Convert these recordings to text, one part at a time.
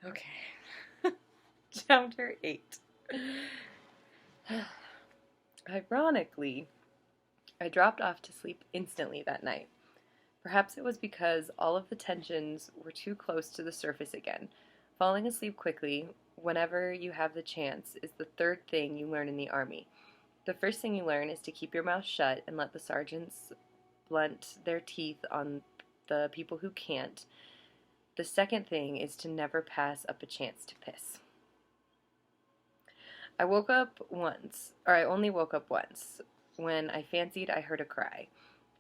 Okay. Chapter 8. Ironically, I dropped off to sleep instantly that night. Perhaps it was because all of the tensions were too close to the surface again. Falling asleep quickly, whenever you have the chance, is the third thing you learn in the army. The first thing you learn is to keep your mouth shut and let the sergeants blunt their teeth on the people who can't. The second thing is to never pass up a chance to piss. I only woke up once, when I fancied I heard a cry.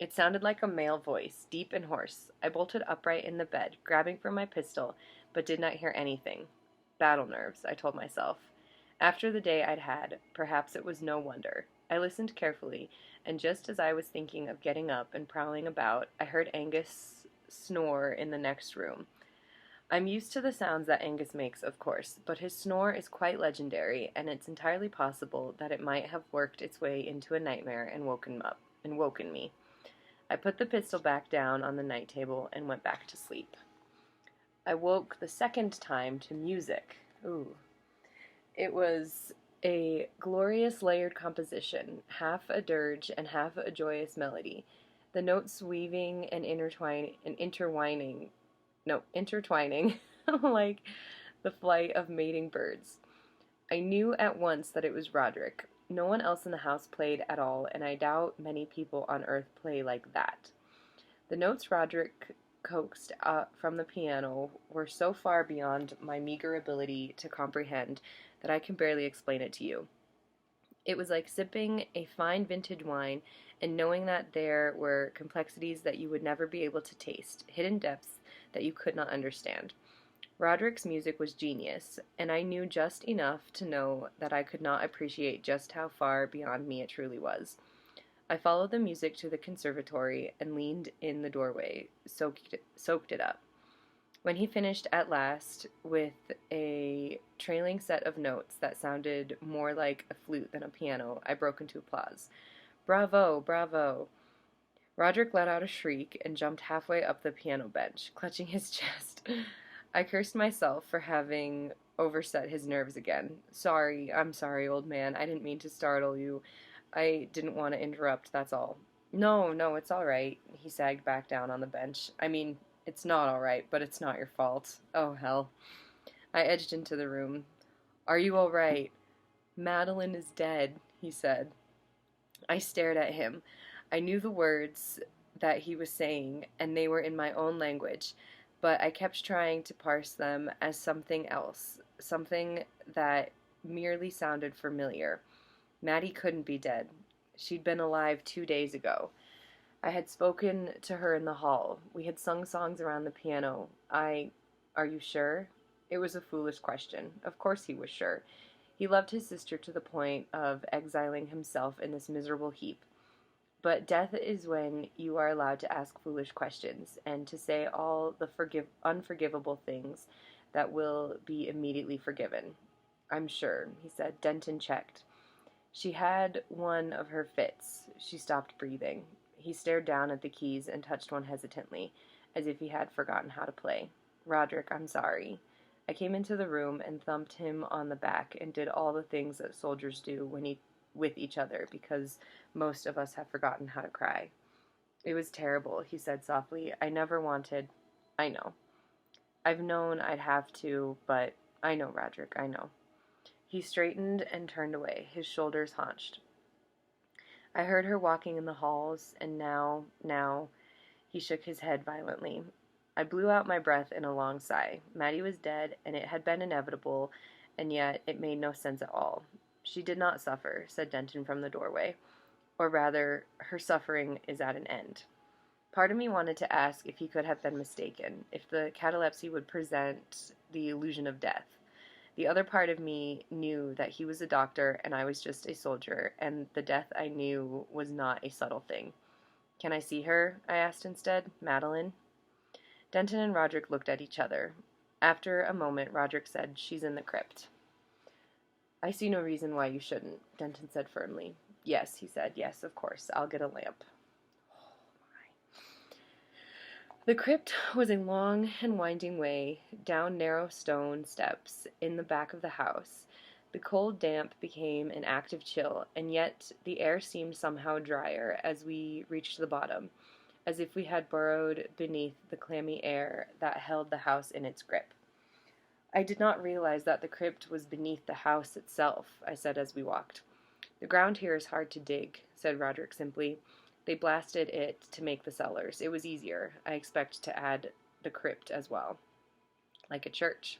It sounded like a male voice, deep and hoarse. I bolted upright in the bed, grabbing for my pistol, but did not hear anything. Battle nerves, I told myself. After the day I'd had, perhaps it was no wonder. I listened carefully, and just as I was thinking of getting up and prowling about, I heard Angus snore in the next room. I'm used to the sounds that Angus makes, of course, but his snore is quite legendary, and it's entirely possible that it might have worked its way into a nightmare and woken me. I put the pistol back down on the night table and went back to sleep. I woke the second time to music. Ooh. It was a glorious layered composition, half a dirge and half a joyous melody, the notes weaving and intertwining like the flight of mating birds. I knew at once that it was Roderick. No one else in the house played at all, and I doubt many people on earth play like that. The notes Roderick coaxed from the piano were so far beyond my meager ability to comprehend that I can barely explain it to you. It was like sipping a fine vintage wine and knowing that there were complexities that you would never be able to taste, hidden depths that you could not understand. Roderick's music was genius, and I knew just enough to know that I could not appreciate just how far beyond me it truly was. I followed the music to the conservatory and leaned in the doorway, soaked it up. When he finished at last with a trailing set of notes that sounded more like a flute than a piano, I broke into applause. Bravo, bravo. Roderick let out a shriek and jumped halfway up the piano bench, clutching his chest. I cursed myself for having overset his nerves again. I'm sorry, old man. I didn't mean to startle you. I didn't want to interrupt, that's all. No, it's all right. He sagged back down on the bench. I mean, it's not all right, but it's not your fault. Oh, hell. I edged into the room. Are you all right? Madeline is dead, he said. I stared at him. I knew the words that he was saying, and they were in my own language, but I kept trying to parse them as something else, something that merely sounded familiar. Maddie couldn't be dead. She'd been alive 2 days ago. I had spoken to her in the hall. We had sung songs around the piano. Are you sure? It was a foolish question. Of course he was sure. He loved his sister to the point of exiling himself in this miserable heap. But death is when you are allowed to ask foolish questions and to say all the unforgivable things that will be immediately forgiven. I'm sure, he said. Denton checked. She had one of her fits. She stopped breathing. He stared down at the keys and touched one hesitantly, as if he had forgotten how to play. Roderick, I'm sorry. I came into the room and thumped him on the back and did all the things that soldiers do with each other, because most of us have forgotten how to cry. It was terrible, he said softly. I never wanted. I know. I've known I'd have to, but I know, Roderick, I know. He straightened and turned away, his shoulders hunched. I heard her walking in the halls, and now, he shook his head violently. I blew out my breath in a long sigh. Maddie was dead, and it had been inevitable, and yet it made no sense at all. She did not suffer, said Denton from the doorway. Or rather, her suffering is at an end. Part of me wanted to ask if he could have been mistaken, if the catalepsy would present the illusion of death. The other part of me knew that he was a doctor and I was just a soldier, and the death I knew was not a subtle thing. Can I see her? I asked instead. Madeline? Denton and Roderick looked at each other. After a moment, Roderick said, She's in the crypt. I see no reason why you shouldn't, Denton said firmly. Yes, he said. Yes, of course. I'll get a lamp. The crypt was a long and winding way down narrow stone steps in the back of the house. The cold damp became an active chill, and yet the air seemed somehow drier as we reached the bottom, as if we had burrowed beneath the clammy air that held the house in its grip. I did not realize that the crypt was beneath the house itself, I said as we walked. The ground here is hard to dig, said Roderick simply. They blasted it to make the cellars. It was easier. I expect to add the crypt as well. Like a church.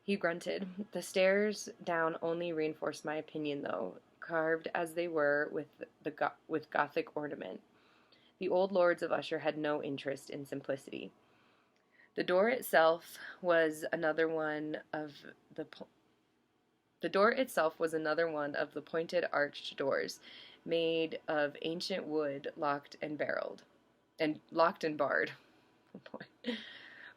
He grunted. The stairs down only reinforced my opinion, though, carved as they were with Gothic ornament. The old lords of Usher had no interest in simplicity. The door itself was another one of the pointed arched doors, made of ancient wood, locked and barred. Oh boy.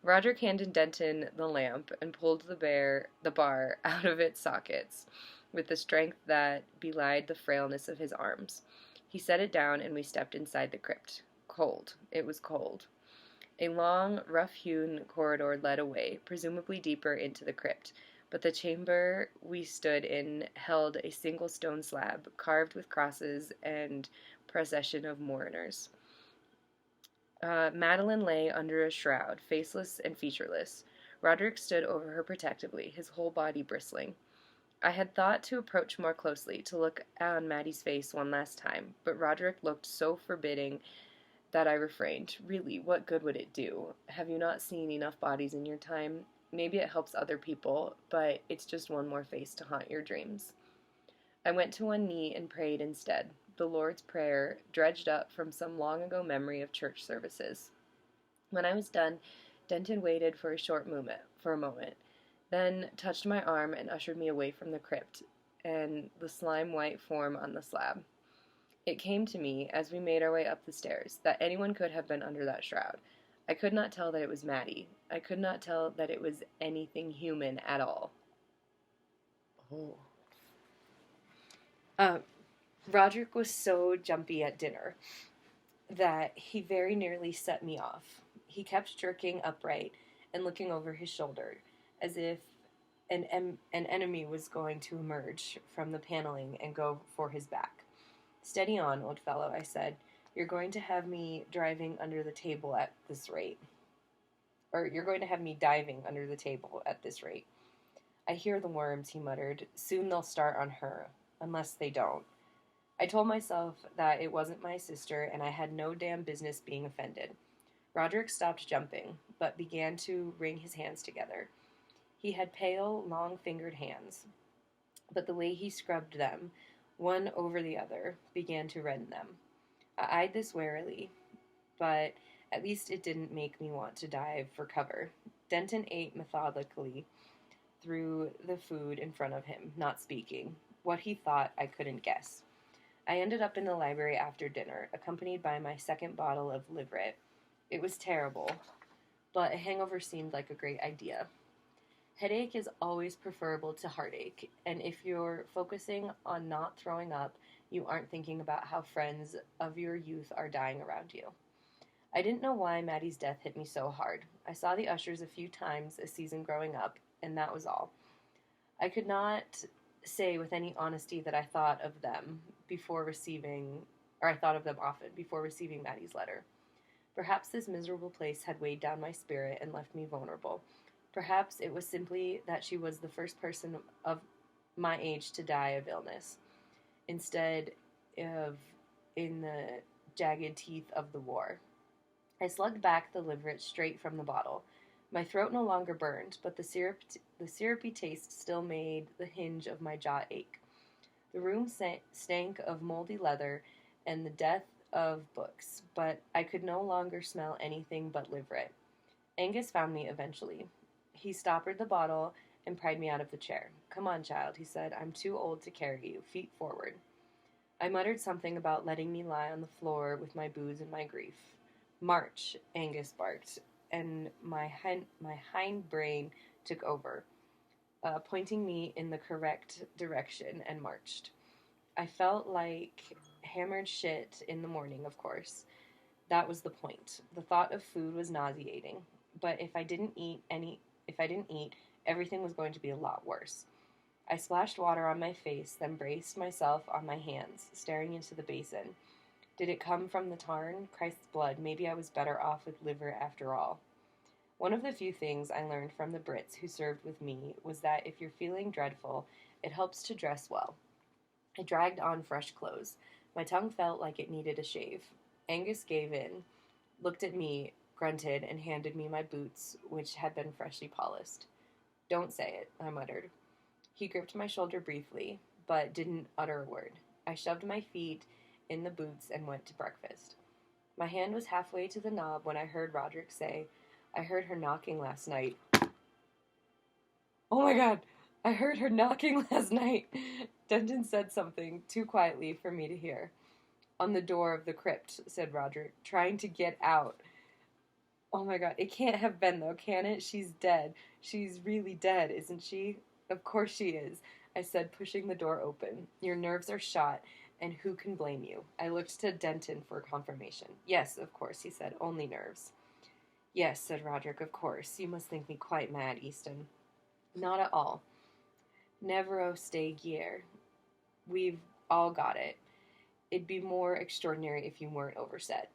Roderick handed Denton the lamp and pulled the bar out of its sockets with the strength that belied the frailness of his arms. He set it down and we stepped inside the crypt. Cold. It was cold. A long, rough-hewn corridor led away, presumably deeper into the crypt, but the chamber we stood in held a single stone slab, carved with crosses and procession of mourners. Madeline lay under a shroud, faceless and featureless. Roderick stood over her protectively, his whole body bristling. I had thought to approach more closely, to look on Maddie's face one last time, but Roderick looked so forbidding that I refrained. Really, what good would it do? Have you not seen enough bodies in your time? Maybe it helps other people, but it's just one more face to haunt your dreams. I went to one knee and prayed instead, the Lord's Prayer, dredged up from some long-ago memory of church services. When I was done, Denton waited for a moment, then touched my arm and ushered me away from the crypt and the slime-white form on the slab. It came to me, as we made our way up the stairs, that anyone could have been under that shroud. I could not tell that it was Maddie. I could not tell that it was anything human at all. Roderick was so jumpy at dinner that he very nearly set me off. He kept jerking upright and looking over his shoulder, as if an enemy was going to emerge from the paneling and go for his back. Steady on, old fellow, I said. You're going to have me driving under the table at this rate. Or you're going to have me diving under the table at this rate. I hear the worms, he muttered. Soon they'll start on her, unless they don't. I told myself that it wasn't my sister and I had no damn business being offended. Roderick stopped jumping, but began to wring his hands together. He had pale, long-fingered hands, but the way he scrubbed them, one over the other, began to redden them. I eyed this warily, but at least it didn't make me want to dive for cover. Denton ate methodically through the food in front of him, not speaking. What he thought, I couldn't guess. I ended up in the library after dinner, accompanied by my second bottle of Livret. It was terrible, but a hangover seemed like a great idea. Headache is always preferable to heartache, and if you're focusing on not throwing up, you aren't thinking about how friends of your youth are dying around you. I didn't know why Maddie's death hit me so hard. I saw the Ushers a few times a season growing up, and that was all. I could not say with any honesty that I thought of them often before receiving Maddie's letter. Perhaps this miserable place had weighed down my spirit and left me vulnerable. Perhaps it was simply that she was the first person of my age to die of illness, instead of in the jagged teeth of the war. I slugged back the Livret straight from the bottle. My throat no longer burned, but the syrupy taste still made the hinge of my jaw ache. The room stank of moldy leather and the death of books, but I could no longer smell anything but Livret. Angus found me eventually. He stoppered the bottle and pried me out of the chair. Come on, child, he said. I'm too old to carry you. Feet forward. I muttered something about letting me lie on the floor with my booze and my grief. March, Angus barked, and my hind brain took over, pointing me in the correct direction, and marched. I felt like hammered shit in the morning, of course. That was the point. The thought of food was nauseating, but if I didn't eat, everything was going to be a lot worse. I splashed water on my face, then braced myself on my hands, staring into the basin. Did it come from the tarn? Christ's blood, maybe I was better off with liver after all. One of the few things I learned from the Brits who served with me was that if you're feeling dreadful, it helps to dress well. I dragged on fresh clothes. My tongue felt like it needed a shave. Angus gave in, looked at me, grunted, and handed me my boots, which had been freshly polished. Don't say it, I muttered. He gripped my shoulder briefly, but didn't utter a word. I shoved my feet in the boots and went to breakfast. My hand was halfway to the knob when I heard Roderick say, I heard her knocking last night. Oh my god, I heard her knocking last night. Denton said something too quietly for me to hear. On the door of the crypt, said Roderick, trying to get out. Oh my god, it can't have been though, can it? She's dead. She's really dead, isn't she? Of course she is, I said, pushing the door open. Your nerves are shot, and who can blame you? I looked to Denton for confirmation. Yes, of course, he said, only nerves. Yes, said Roderick, of course. You must think me quite mad, Easton. Not at all. Nevero ste gier. We've all got it. It'd be more extraordinary if you weren't overset.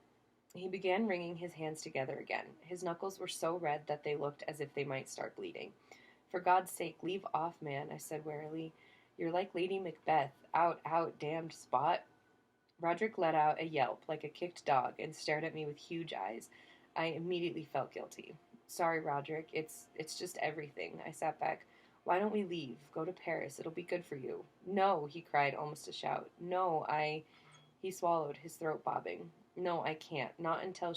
He began wringing his hands together again. His knuckles were so red that they looked as if they might start bleeding. For God's sake, leave off, man, I said wearily. You're like Lady Macbeth. Out, out, damned spot. Roderick let out a yelp like a kicked dog and stared at me with huge eyes. I immediately felt guilty. Sorry, Roderick, it's just everything. I sat back. Why don't we leave? Go to Paris. It'll be good for you. No, he cried, almost a shout. No, He swallowed, his throat bobbing. No, I can't. Not until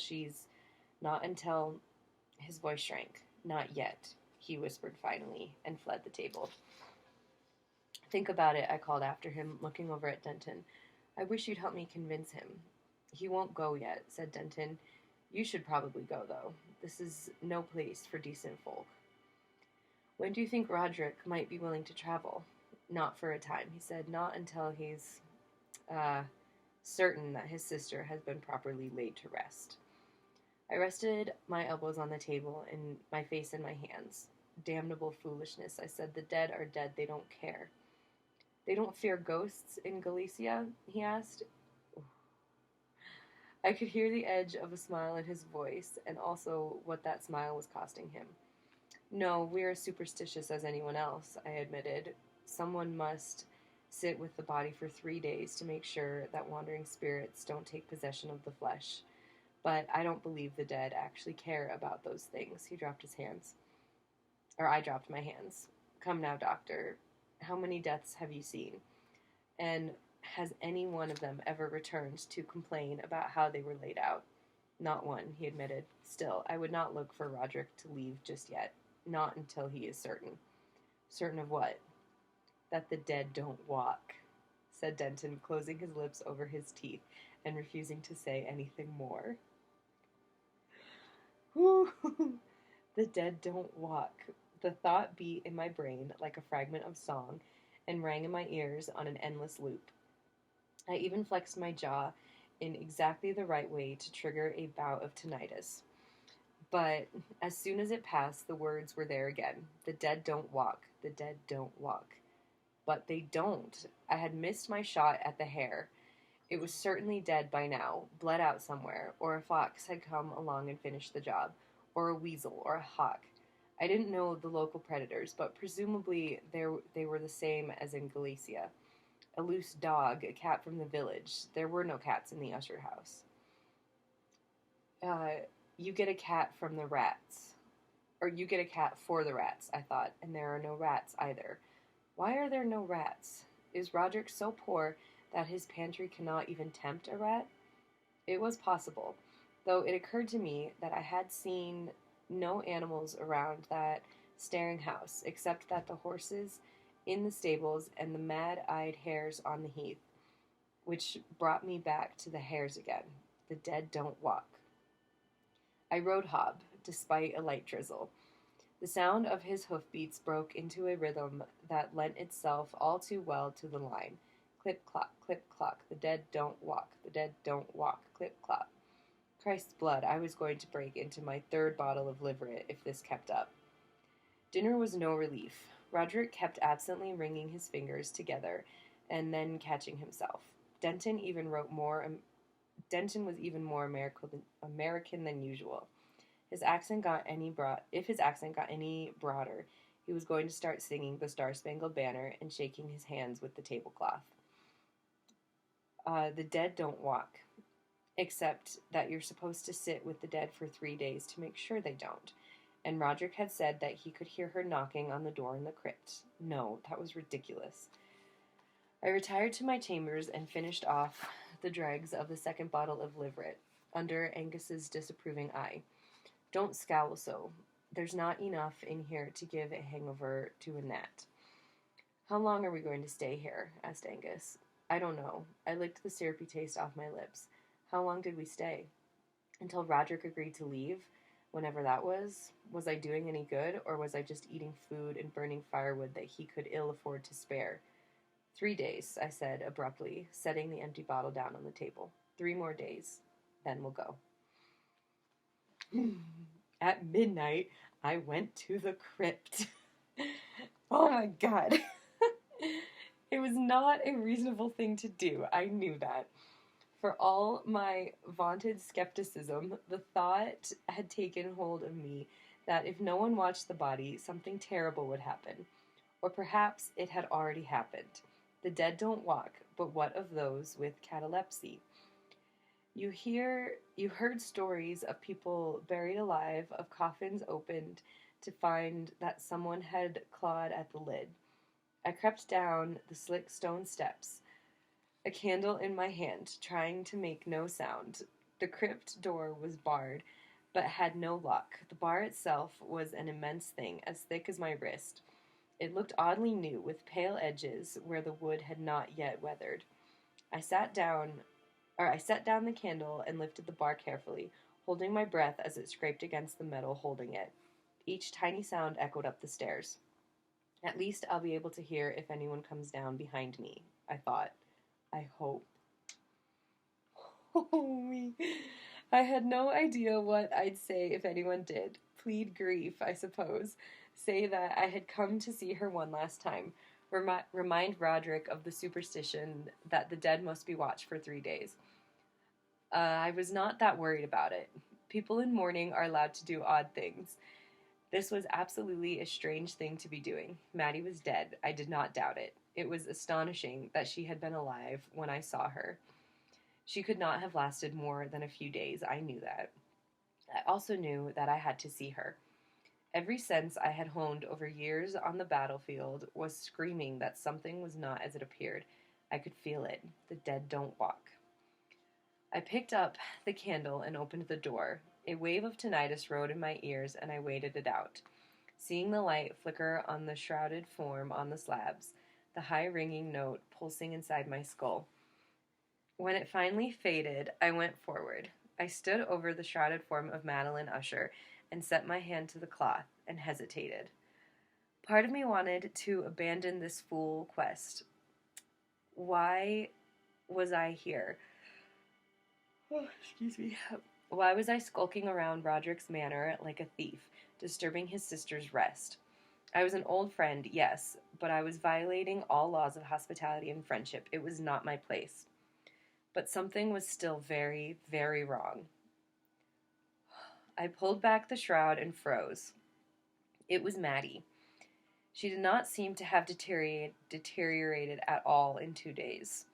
his voice shrank. Not yet, he whispered finally, and fled the table. Think about it, I called after him, looking over at Denton. I wish you'd help me convince him. He won't go yet, said Denton. You should probably go, though. This is no place for decent folk. When do you think Roderick might be willing to travel? Not for a time, he said. Not until he's, certain that his sister has been properly laid to rest. I rested my elbows on the table and my face in my hands. Damnable foolishness, I said. The dead are dead. They don't care. They don't fear ghosts in Galicia? He asked. I could hear the edge of a smile in his voice, and also what that smile was costing him. No, we're as superstitious as anyone else, I admitted. Someone must sit with the body for 3 days to make sure that wandering spirits don't take possession of the flesh. But I don't believe the dead actually care about those things. He dropped his hands. Or I dropped my hands. Come now, doctor. How many deaths have you seen? And has any one of them ever returned to complain about how they were laid out? Not one, he admitted. Still, I would not look for Roderick to leave just yet. Not until he is certain. Certain of what? That the dead don't walk, said Denton, closing his lips over his teeth and refusing to say anything more. The dead don't walk. The thought beat in my brain like a fragment of song and rang in my ears on an endless loop. I even flexed my jaw in exactly the right way to trigger a bout of tinnitus. But as soon as it passed, the words were there again. The dead don't walk. The dead don't walk. But they don't. I had missed my shot at the hare. It was certainly dead by now, bled out somewhere, or a fox had come along and finished the job, or a weasel, or a hawk. I didn't know the local predators, but presumably they were the same as in Galicia. A loose dog, a cat from the village. There were no cats in the usher house. You get a cat from the rats. Or you get a cat for the rats, I thought, and there are no rats either. Why are there no rats? Is Roderick so poor that his pantry cannot even tempt a rat? It was possible, though it occurred to me that I had seen no animals around that staring house, except that the horses in the stables and the mad-eyed hares on the heath, which brought me back to the hares again. The dead don't walk. I rode Hob, despite a light drizzle. The sound of his hoofbeats broke into a rhythm that lent itself all too well to the line. Clip-clop, clip-clop, the dead don't walk, the dead don't walk, clip-clop. Christ's blood, I was going to break into my third bottle of Liverit if this kept up. Dinner was no relief. Roderick kept absently wringing his fingers together and then catching himself. Denton even wrote more. Denton was even more American than usual. His accent got any if his accent got any broader, he was going to start singing the Star-Spangled Banner and shaking his hands with the tablecloth. The dead don't walk, except that you're supposed to sit with the dead for 3 days to make sure they don't. And Roderick had said that he could hear her knocking on the door in the crypt. No, that was ridiculous. I retired to my chambers and finished off the dregs of the second bottle of Liverit, under Angus's disapproving eye. Don't scowl so. There's not enough in here to give a hangover to a gnat. How long are we going to stay here? Asked Angus. I don't know. I licked the syrupy taste off my lips. How long did we stay? Until Roderick agreed to leave, whenever that was. Was I doing any good, or was I just eating food and burning firewood that he could ill afford to spare? 3 days, I said abruptly, setting the empty bottle down on the table. 3 more days. Then we'll go. At midnight, I went to the crypt. Oh my God. It was not a reasonable thing to do. I knew that. For all my vaunted skepticism, the thought had taken hold of me that if no one watched the body, something terrible would happen. Or perhaps it had already happened. The dead don't walk, but what of those with catalepsy? You heard stories of people buried alive, of coffins opened to find that someone had clawed at the lid. I crept down the slick stone steps, a candle in my hand, trying to make no sound. The crypt door was barred, but had no lock. The bar itself was an immense thing, as thick as my wrist. It looked oddly new, with pale edges where the wood had not yet weathered. I set down the candle and lifted the bar carefully, holding my breath as it scraped against the metal holding it. Each tiny sound echoed up the stairs. At least I'll be able to hear if anyone comes down behind me, I thought. I hope. Oh, me. I had no idea what I'd say if anyone did. Plead grief, I suppose. Say that I had come to see her one last time. Remind Roderick of the superstition that the dead must be watched for 3 days. I was not that worried about it. People in mourning are allowed to do odd things. This was absolutely a strange thing to be doing. Maddie was dead. I did not doubt it. It was astonishing that she had been alive when I saw her. She could not have lasted more than a few days. I knew that. I also knew that I had to see her. Every sense I had honed over years on the battlefield was screaming that something was not as it appeared. I could feel it. The dead don't walk. I picked up the candle and opened the door. A wave of tinnitus rode in my ears, and I waited it out. Seeing the light flicker on the shrouded form on the slabs, the high ringing note pulsing inside my skull. When it finally faded, I went forward. I stood over the shrouded form of Madeline Usher and set my hand to the cloth and hesitated. Part of me wanted to abandon this fool quest. Why was I here? Oh, excuse me. Why was I skulking around Roderick's manor like a thief, disturbing his sister's rest? I was an old friend, yes, but I was violating all laws of hospitality and friendship. It was not my place. But something was still very, very wrong. I pulled back the shroud and froze. It was Maddie. She did not seem to have deteriorated at all in 2 days.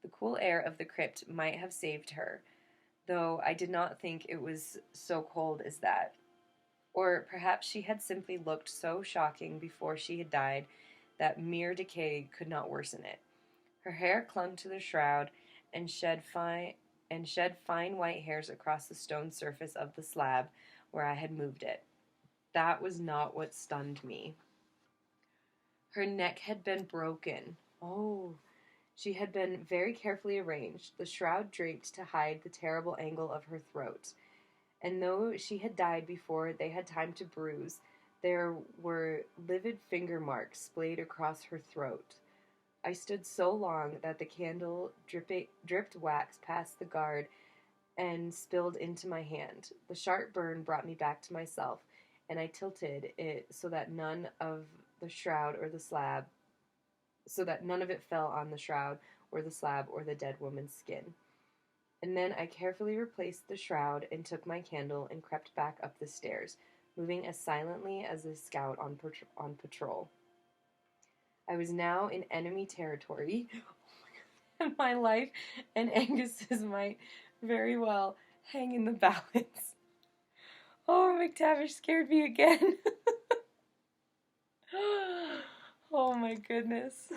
The cool air of the crypt might have saved her, though I did not think it was so cold as that. Or perhaps she had simply looked so shocking before she had died that mere decay could not worsen it. Her hair clung to the shroud and shed fine white hairs across the stone surface of the slab where I had moved it. That was not what stunned me. Her neck had been broken. Oh, she had been very carefully arranged, the shroud draped to hide the terrible angle of her throat. And though she had died before they had time to bruise, there were livid finger marks splayed across her throat. I stood so long that the candle dripped wax past the guard and spilled into my hand. The sharp burn brought me back to myself, and I tilted it so that none of the shroud or the slab, so that none of it fell on the shroud or the slab or the dead woman's skin. And then I carefully replaced the shroud and took my candle and crept back up the stairs, moving as silently as a scout on patrol. I was now in enemy territory, and my life and Angus's might very well hang in the balance. Oh, McTavish scared me again. Oh my goodness.